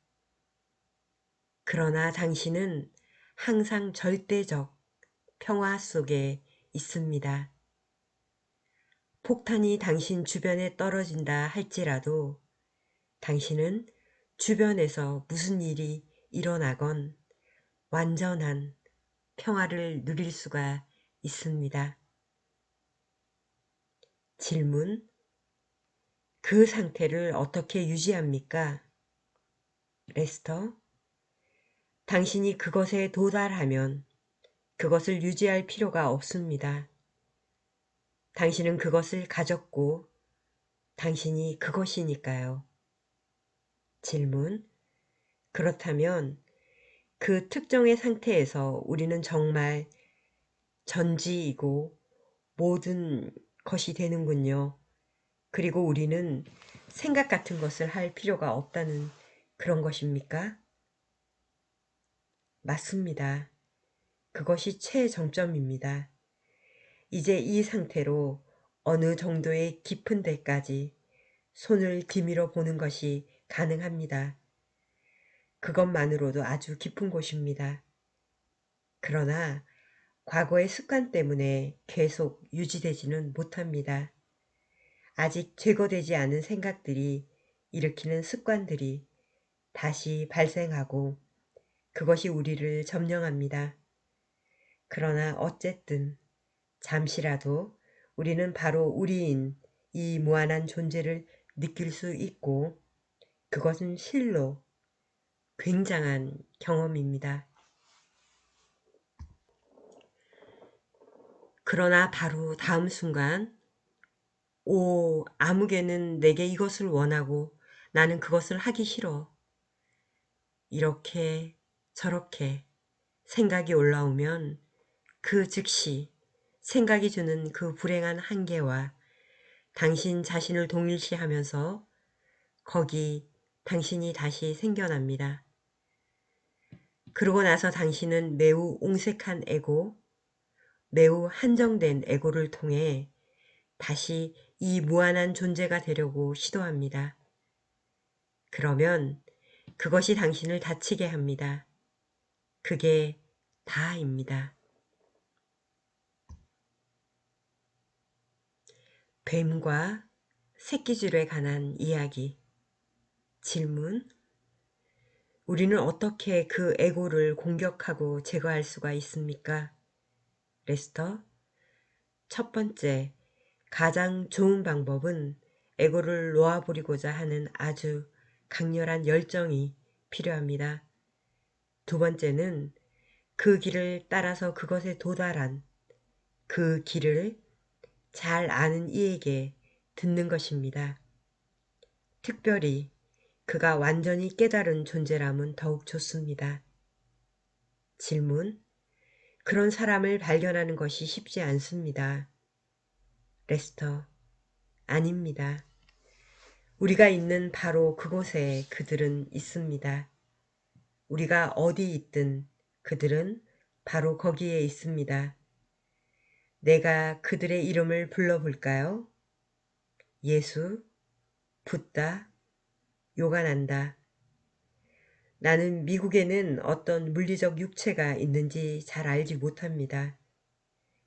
그러나 당신은 항상 절대적 평화 속에 있습니다. 폭탄이 당신 주변에 떨어진다 할지라도 당신은 주변에서 무슨 일이 일어나건 완전한 평화를 누릴 수가 있습니다. 질문. 그 상태를 어떻게 유지합니까? 레스터. 당신이 그것에 도달하면 그것을 유지할 필요가 없습니다. 당신은 그것을 가졌고 당신이 그것이니까요. 질문. 그렇다면 그 특정의 상태에서 우리는 정말 전지이고 모든 것이 되는군요. 그리고 우리는 생각 같은 것을 할 필요가 없다는 그런 것입니까? 맞습니다. 그것이 최정점입니다. 이제 이 상태로 어느 정도의 깊은 데까지 손을 디밀어 보는 것이 가능합니다. 그것만으로도 아주 깊은 곳입니다. 그러나 과거의 습관 때문에 계속 유지되지는 못합니다. 아직 제거되지 않은 생각들이 일으키는 습관들이 다시 발생하고 그것이 우리를 점령합니다. 그러나 어쨌든 잠시라도 우리는 바로 우리인 이 무한한 존재를 느낄 수 있고 그것은 실로 굉장한 경험입니다. 그러나 바로 다음 순간 오, 아무개는 내게 이것을 원하고 나는 그것을 하기 싫어. 이렇게 저렇게 생각이 올라오면 그 즉시 생각이 주는 그 불행한 한계와 당신 자신을 동일시하면서 거기 당신이 다시 생겨납니다. 그러고 나서 당신은 매우 옹색한 에고, 매우 한정된 에고를 통해 다시 이 무한한 존재가 되려고 시도합니다. 그러면 그것이 당신을 다치게 합니다. 그게 다입니다. 뱀과 새끼줄에 관한 이야기. 질문. 우리는 어떻게 그 에고를 공격하고 제거할 수가 있습니까? 레스터. 첫 번째, 가장 좋은 방법은 에고를 놓아버리고자 하는 아주 강렬한 열정이 필요합니다. 두 번째는 그 길을 따라서 그것에 도달한 그 길을 잘 아는 이에게 듣는 것입니다. 특별히 그가 완전히 깨달은 존재라면 더욱 좋습니다. 질문: 그런 사람을 발견하는 것이 쉽지 않습니다. 레스터: 아닙니다. 우리가 있는 바로 그곳에 그들은 있습니다. 우리가 어디 있든 그들은 바로 거기에 있습니다. 내가 그들의 이름을 불러볼까요? 예수, 붓다, 요가난다. 나는 미국에는 어떤 물리적 육체가 있는지 잘 알지 못합니다.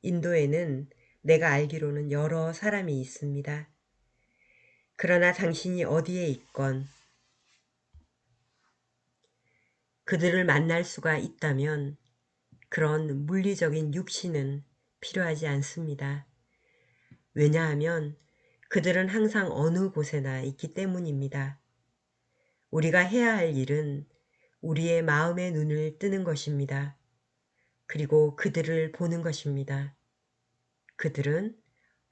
인도에는 내가 알기로는 여러 사람이 있습니다. 그러나 당신이 어디에 있건 그들을 만날 수가 있다면 그런 물리적인 육신은 필요하지 않습니다. 왜냐하면 그들은 항상 어느 곳에나 있기 때문입니다. 우리가 해야 할 일은 우리의 마음의 눈을 뜨는 것입니다. 그리고 그들을 보는 것입니다. 그들은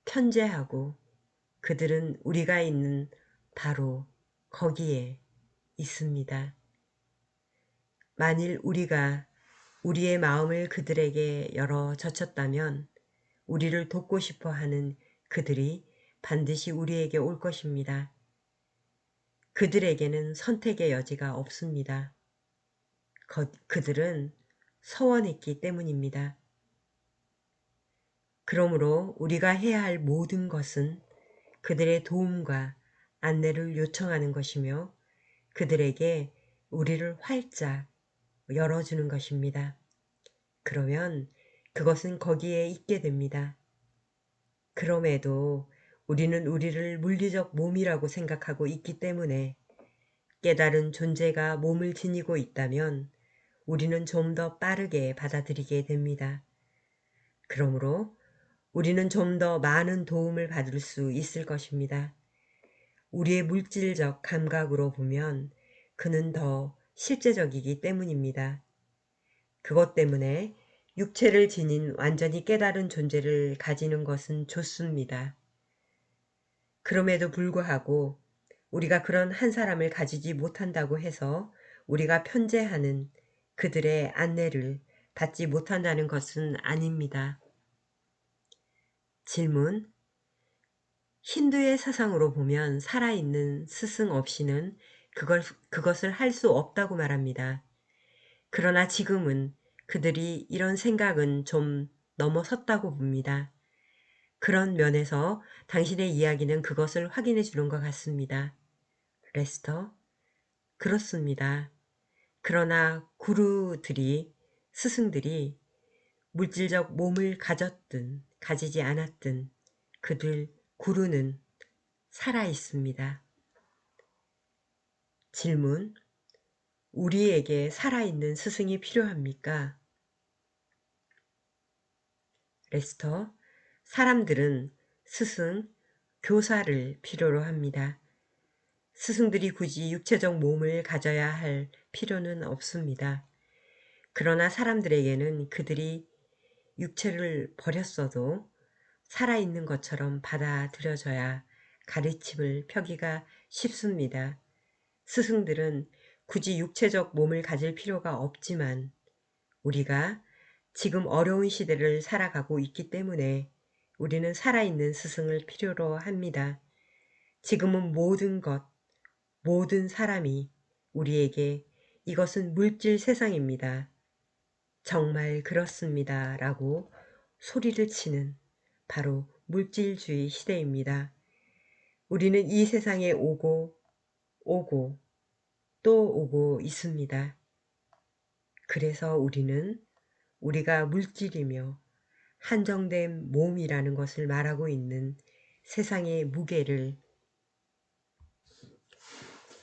편재하고 그들은 우리가 있는 바로 거기에 있습니다. 만일 우리가 우리의 마음을 그들에게 열어 젖혔다면 우리를 돕고 싶어 하는 그들이 반드시 우리에게 올 것입니다. 그들에게는 선택의 여지가 없습니다. 그들은 서원했기 때문입니다. 그러므로 우리가 해야 할 모든 것은 그들의 도움과 안내를 요청하는 것이며 그들에게 우리를 활짝 열어주는 것입니다. 그러면 그것은 거기에 있게 됩니다. 그럼에도 우리는 우리를 물리적 몸이라고 생각하고 있기 때문에 깨달은 존재가 몸을 지니고 있다면 우리는 좀 더 빠르게 받아들이게 됩니다. 그러므로 우리는 좀 더 많은 도움을 받을 수 있을 것입니다. 우리의 물질적 감각으로 보면 그는 더 실제적이기 때문입니다. 그것 때문에 육체를 지닌 완전히 깨달은 존재를 가지는 것은 좋습니다. 그럼에도 불구하고 우리가 그런 한 사람을 가지지 못한다고 해서 우리가 편재하는 그들의 안내를 받지 못한다는 것은 아닙니다. 질문: 힌두의 사상으로 보면 살아있는 스승 없이는 그것을 할 수 없다고 말합니다. 그러나 지금은 그들이 이런 생각은 좀 넘어섰다고 봅니다. 그런 면에서 당신의 이야기는 그것을 확인해 주는 것 같습니다. 레스터: 그렇습니다. 그러나 스승들이 물질적 몸을 가졌든 가지지 않았든 구루는 살아 있습니다. 질문: 우리에게 살아있는 스승이 필요합니까? 레스터: 사람들은 스승, 교사를 필요로 합니다. 스승들이 굳이 육체적 몸을 가져야 할 필요는 없습니다. 그러나 사람들에게는 그들이 육체를 버렸어도 살아있는 것처럼 받아들여져야 가르침을 펴기가 쉽습니다. 스승들은 굳이 육체적 몸을 가질 필요가 없지만 우리가 지금 어려운 시대를 살아가고 있기 때문에 우리는 살아있는 스승을 필요로 합니다. 지금은 모든 사람이 우리에게 이것은 물질 세상입니다. 정말 그렇습니다. 라고 소리를 치는 바로 물질주의 시대입니다. 우리는 이 세상에 오고 또 오고 있습니다. 그래서 우리는 우리가 물질이며 한정된 몸이라는 것을 말하고 있는 세상의 무게를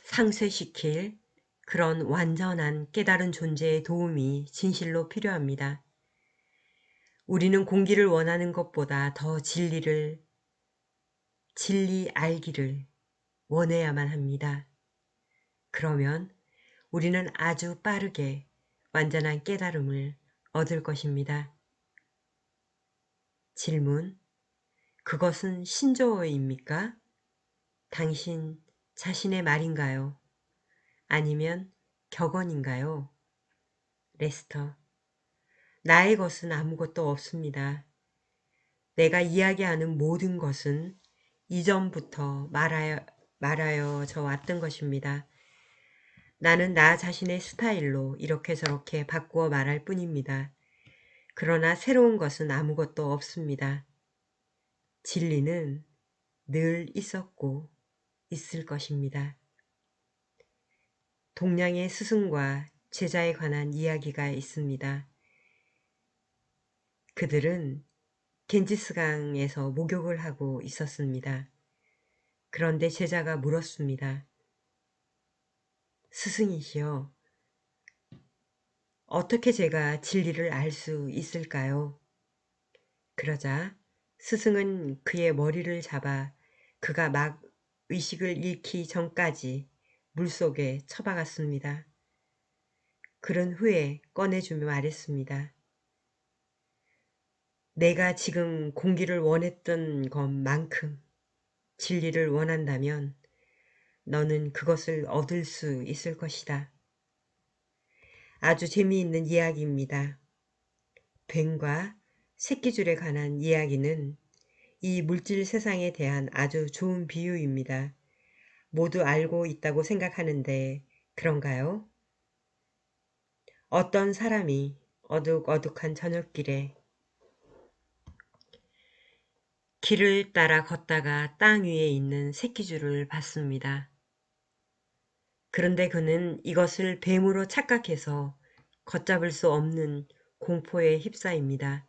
상쇄시킬 그런 완전한 깨달은 존재의 도움이 진실로 필요합니다. 우리는 공기를 원하는 것보다 더 진리 알기를 원해야만 합니다. 그러면 우리는 아주 빠르게 완전한 깨달음을 얻을 것입니다. 질문. 그것은 신조어입니까? 당신 자신의 말인가요? 아니면 격언인가요? 레스터. 나의 것은 아무것도 없습니다. 내가 이야기하는 모든 것은 이전부터 말하여져 왔던 것입니다. 나는 나 자신의 스타일로 이렇게 저렇게 바꾸어 말할 뿐입니다. 그러나 새로운 것은 아무것도 없습니다. 진리는 늘 있었고 있을 것입니다. 동양의 스승과 제자에 관한 이야기가 있습니다. 그들은 겐지스강에서 목욕을 하고 있었습니다. 그런데 제자가 물었습니다. 스승이시여, 어떻게 제가 진리를 알 수 있을까요? 그러자 스승은 그의 머리를 잡아 그가 막 의식을 잃기 전까지 물속에 처박았습니다. 그런 후에 꺼내주며 말했습니다. 내가 지금 공기를 원했던 것만큼 진리를 원한다면 너는 그것을 얻을 수 있을 것이다. 아주 재미있는 이야기입니다. 뱀과 새끼줄에 관한 이야기는 이 물질 세상에 대한 아주 좋은 비유입니다. 모두 알고 있다고 생각하는데 그런가요? 어떤 사람이 어둑어둑한 저녁길에 길을 따라 걷다가 땅 위에 있는 새끼줄을 봤습니다. 그런데 그는 이것을 뱀으로 착각해서 걷잡을 수 없는 공포에 휩싸입니다.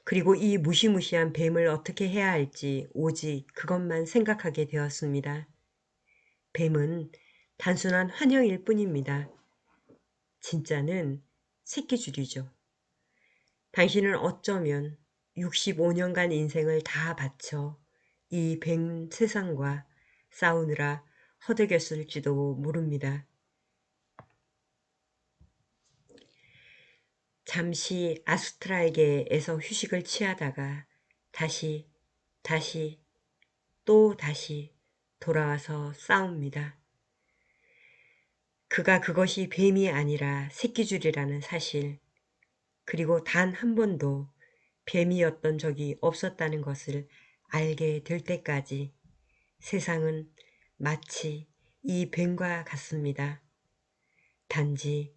그리고 이 무시무시한 뱀을 어떻게 해야 할지 오직 그것만 생각하게 되었습니다. 뱀은 단순한 환영일 뿐입니다. 진짜는 새끼줄이죠. 당신은 어쩌면 65년간 인생을 다 바쳐 이 뱀 세상과 싸우느라 허덕였을지도 모릅니다. 잠시 아스트랄계에서 휴식을 취하다가 다시 또 다시 돌아와서 싸웁니다. 그가 그것이 뱀이 아니라 새끼줄이라는 사실, 그리고 단 한 번도 뱀이었던 적이 없었다는 것을 알게 될 때까지 세상은 마치 이 뱀과 같습니다. 단지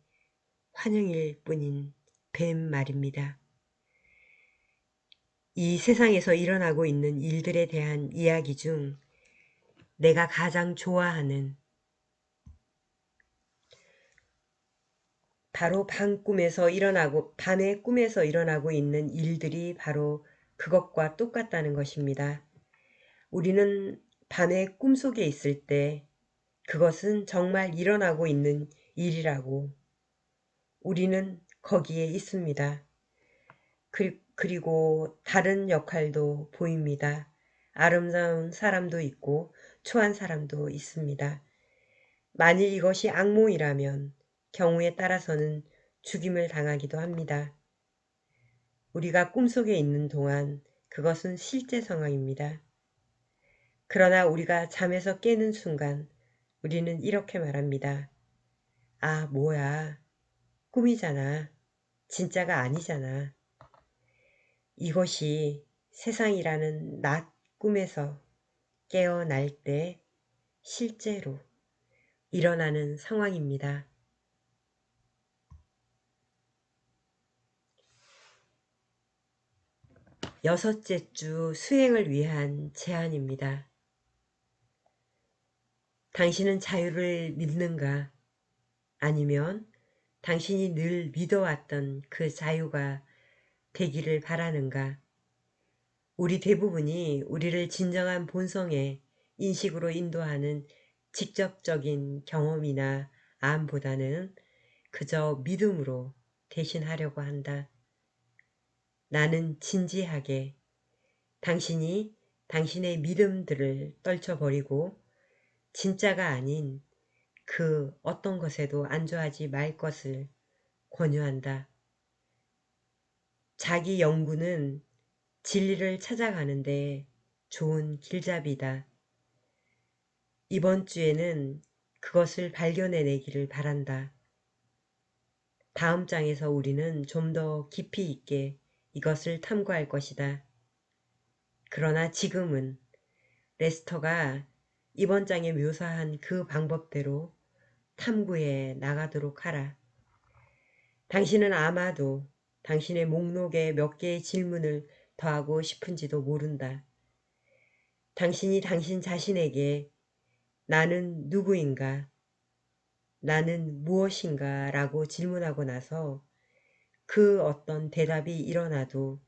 환영일 뿐인 뱀 말입니다. 이 세상에서 일어나고 있는 일들에 대한 이야기 중 내가 가장 좋아하는 바로 밤의 꿈에서 일어나고 있는 일들이 바로 그것과 똑같다는 것입니다. 우리는 밤의 꿈속에 있을 때 그것은 정말 일어나고 있는 일이라고 우리는 거기에 있습니다. 그리고 다른 역할도 보입니다. 아름다운 사람도 있고 초한 사람도 있습니다. 만일 이것이 악몽이라면 경우에 따라서는 죽임을 당하기도 합니다. 우리가 꿈속에 있는 동안 그것은 실제 상황입니다. 그러나 우리가 잠에서 깨는 순간 우리는 이렇게 말합니다. 아, 뭐야. 꿈이잖아. 진짜가 아니잖아. 이것이 세상이라는 낮 꿈에서 깨어날 때 실제로 일어나는 상황입니다. 여섯째 주 수행을 위한 제안입니다. 당신은 자유를 믿는가? 아니면 당신이 늘 믿어왔던 그 자유가 되기를 바라는가? 우리 대부분이 우리를 진정한 본성의 인식으로 인도하는 직접적인 경험이나 암보다는 그저 믿음으로 대신하려고 한다. 나는 진지하게 당신이 당신의 믿음들을 떨쳐버리고 진짜가 아닌 그 어떤 것에도 안주하지 말 것을 권유한다. 자기 연구는 진리를 찾아가는데 좋은 길잡이다. 이번 주에는 그것을 발견해내기를 바란다. 다음 장에서 우리는 좀 더 깊이 있게 이것을 탐구할 것이다. 그러나 지금은 레스터가 이번 장에 묘사한 그 방법대로 탐구해 나가도록 하라. 당신은 아마도 당신의 목록에 몇 개의 질문을 더하고 싶은지도 모른다. 당신이 당신 자신에게 나는 누구인가? 나는 무엇인가? 라고 질문하고 나서 그 어떤 대답이 일어나도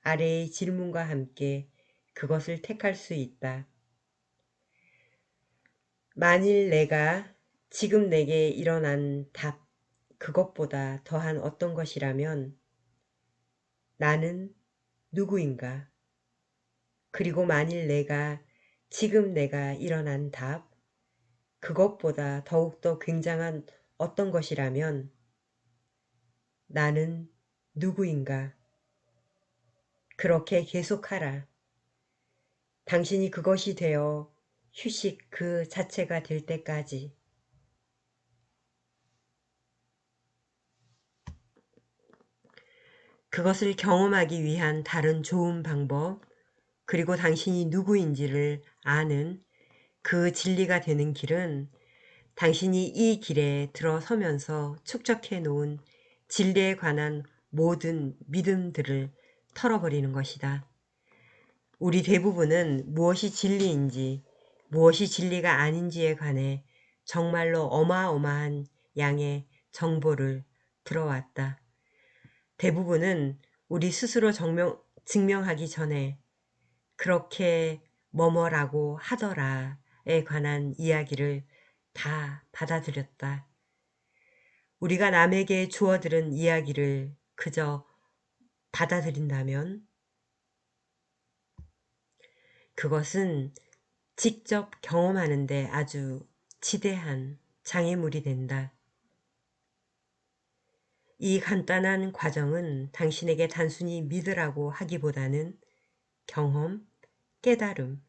아래의 질문과 함께 그것을 택할 수 있다. 만일 내가 지금 내게 일어난 답, 그것보다 더한 어떤 것이라면 나는 누구인가? 그리고 만일 지금 내가 일어난 답, 그것보다 더욱더 굉장한 어떤 것이라면 나는 누구인가? 그렇게 계속하라. 당신이 그것이 되어 휴식 그 자체가 될 때까지. 그것을 경험하기 위한 다른 좋은 방법, 그리고 당신이 누구인지를 아는 그 진리가 되는 길은 당신이 이 길에 들어서면서 축적해 놓은 진리에 관한 모든 믿음들을 털어버리는 것이다. 우리 대부분은 무엇이 진리인지, 무엇이 진리가 아닌지에 관해 정말로 어마어마한 양의 정보를 들어왔다. 대부분은 우리 스스로 증명하기 전에 그렇게 뭐뭐라고 하더라에 관한 이야기를 다 받아들였다. 우리가 남에게 주어들은 이야기를 그저 받아들인다면 그것은 직접 경험하는데 아주 지대한 장애물이 된다. 이 간단한 과정은 당신에게 단순히 믿으라고 하기보다는 경험, 깨달음,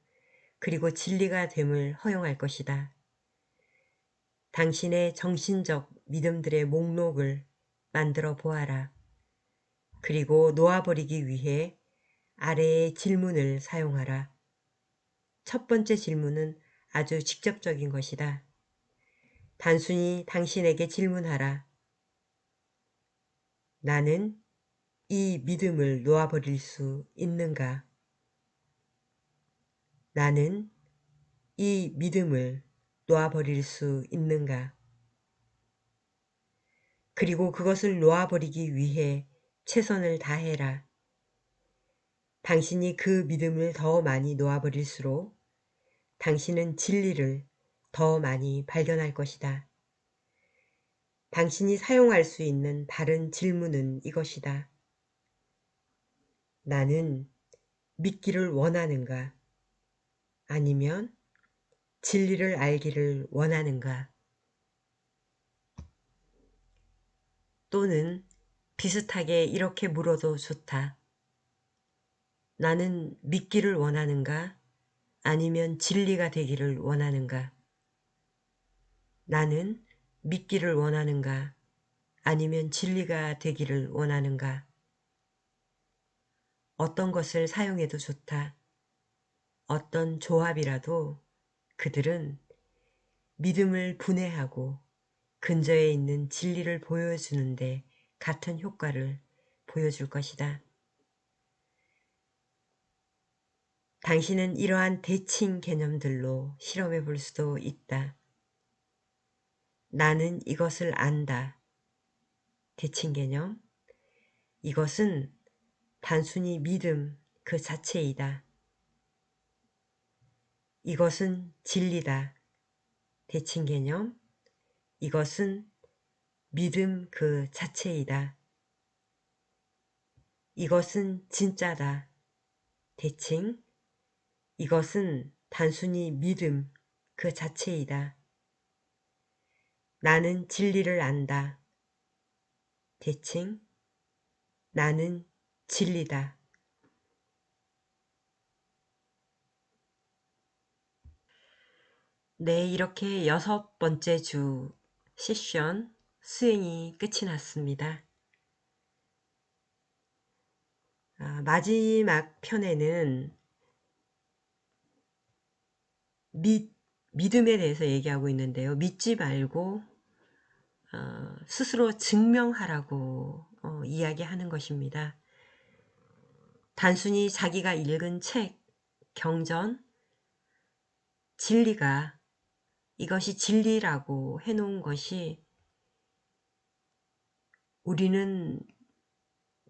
그리고 진리가 됨을 허용할 것이다. 당신의 정신적 믿음들의 목록을 만들어 보아라. 그리고 놓아버리기 위해 아래의 질문을 사용하라. 첫 번째 질문은 아주 직접적인 것이다. 단순히 당신에게 질문하라. 나는 이 믿음을 놓아버릴 수 있는가? 나는 이 믿음을 놓아버릴 수 있는가? 그리고 그것을 놓아버리기 위해 최선을 다해라. 당신이 그 믿음을 더 많이 놓아버릴수록 당신은 진리를 더 많이 발견할 것이다. 당신이 사용할 수 있는 바른 질문은 이것이다. 나는 믿기를 원하는가? 아니면 진리를 알기를 원하는가? 또는 비슷하게 이렇게 물어도 좋다. 나는 믿기를 원하는가? 아니면 진리가 되기를 원하는가? 나는 믿기를 원하는가? 아니면 진리가 되기를 원하는가? 어떤 것을 사용해도 좋다. 어떤 조합이라도 그들은 믿음을 분해하고 근저에 있는 진리를 보여주는데 같은 효과를 보여줄 것이다. 당신은 이러한 대칭 개념들로 실험해 볼 수도 있다. 나는 이것을 안다. 대칭 개념. 이것은 단순히 믿음 그 자체이다. 이것은 진리다. 대칭 개념. 이것은 믿음 그 자체이다. 이것은 진짜다. 대칭. 이것은 단순히 믿음 그 자체이다. 나는 진리를 안다. 대칭. 나는 진리다. 네, 이렇게 6번째 주 세션 수행이 끝이 났습니다. 마지막 편에는 믿음에 대해서 얘기하고 있는데요. 믿지 말고 스스로 증명하라고 이야기하는 것입니다. 단순히 자기가 읽은 책, 경전, 진리가 이것이 진리라고 해놓은 것이 우리는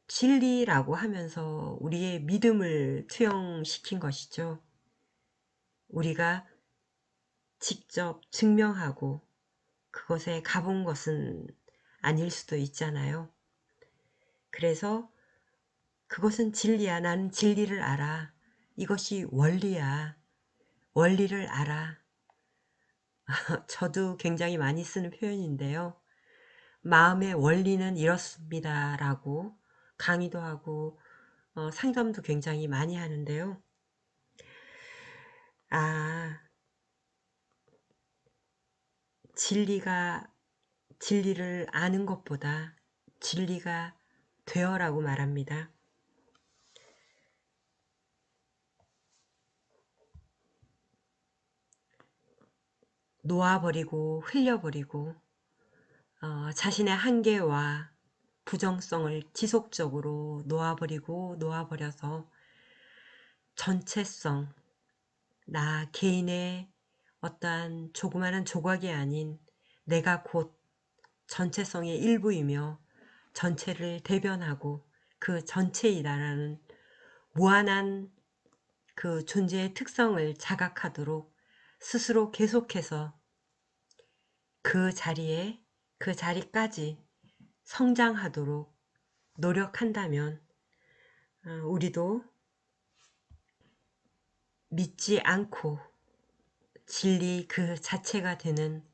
진리라고 하면서 우리의 믿음을 투영시킨 것이죠. 우리가 직접 증명하고 그것에 가본 것은 아닐 수도 있잖아요. 그래서 그것은 진리야. 나는 진리를 알아. 이것이 원리야. 원리를 알아. 저도 굉장히 많이 쓰는 표현인데요. 마음의 원리는 이렇습니다 라고 강의도 하고 상담도 굉장히 많이 하는데요. 진리를 아는 것보다 진리가 되어라고 말합니다. 놓아버리고 흘려버리고 자신의 한계와 부정성을 지속적으로 놓아버려서 전체성, 나 개인의 어떠한 조그마한 조각이 아닌 내가 곧 전체성의 일부이며 전체를 대변하고 그 전체이다라는 무한한 그 존재의 특성을 자각하도록 스스로 계속해서 그 자리까지 성장하도록 노력한다면 우리도 믿지 않고 진리 그 자체가 되는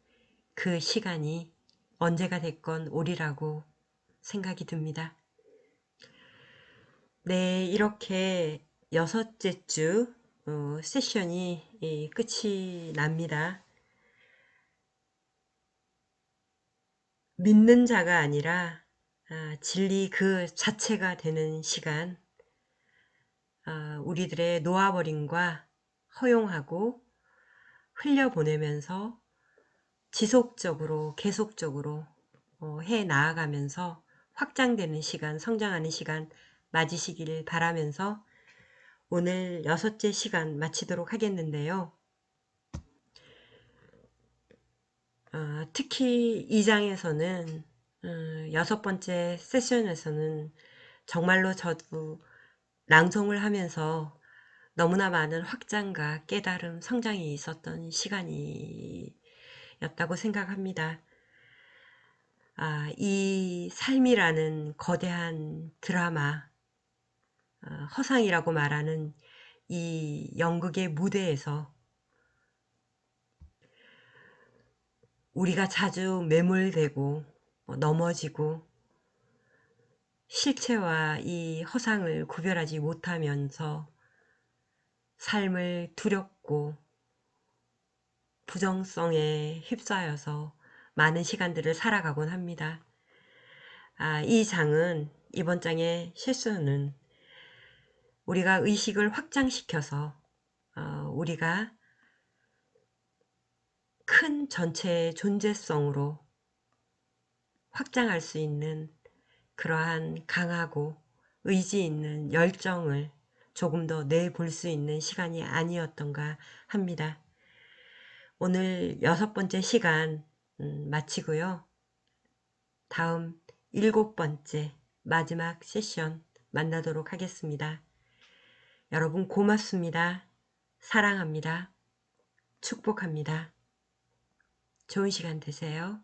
그 시간이 언제가 됐건 오리라고 생각이 듭니다. 네, 이렇게 6째 주 세션이 끝이 납니다. 믿는 자가 아니라 진리 그 자체가 되는 시간, 우리들의 놓아버림과 허용하고 흘려보내면서 지속적으로 계속적으로 해 나아가면서 확장되는 시간, 성장하는 시간 맞으시길 바라면서 오늘 6째 시간 마치도록 하겠는데요. 특히 이 장에서는 6번째 세션에서는 정말로 저도 낭송을 하면서 너무나 많은 확장과 깨달음, 성장이 있었던 시간이었다고 생각합니다. 이 삶이라는 거대한 드라마, 허상이라고 말하는 이 연극의 무대에서 우리가 자주 매몰되고 넘어지고 실체와 이 허상을 구별하지 못하면서 삶을 두렵고 부정성에 휩싸여서 많은 시간들을 살아가곤 합니다. 이 장은, 이번 장의 실수는 우리가 의식을 확장시켜서 우리가 큰 전체의 존재성으로 확장할 수 있는 그러한 강하고 의지 있는 열정을 조금 더 내볼 수 있는 시간이 아니었던가 합니다. 오늘 6번째 시간 마치고요. 다음 7번째 마지막 세션 만나도록 하겠습니다. 여러분 고맙습니다. 사랑합니다. 축복합니다. 좋은 시간 되세요.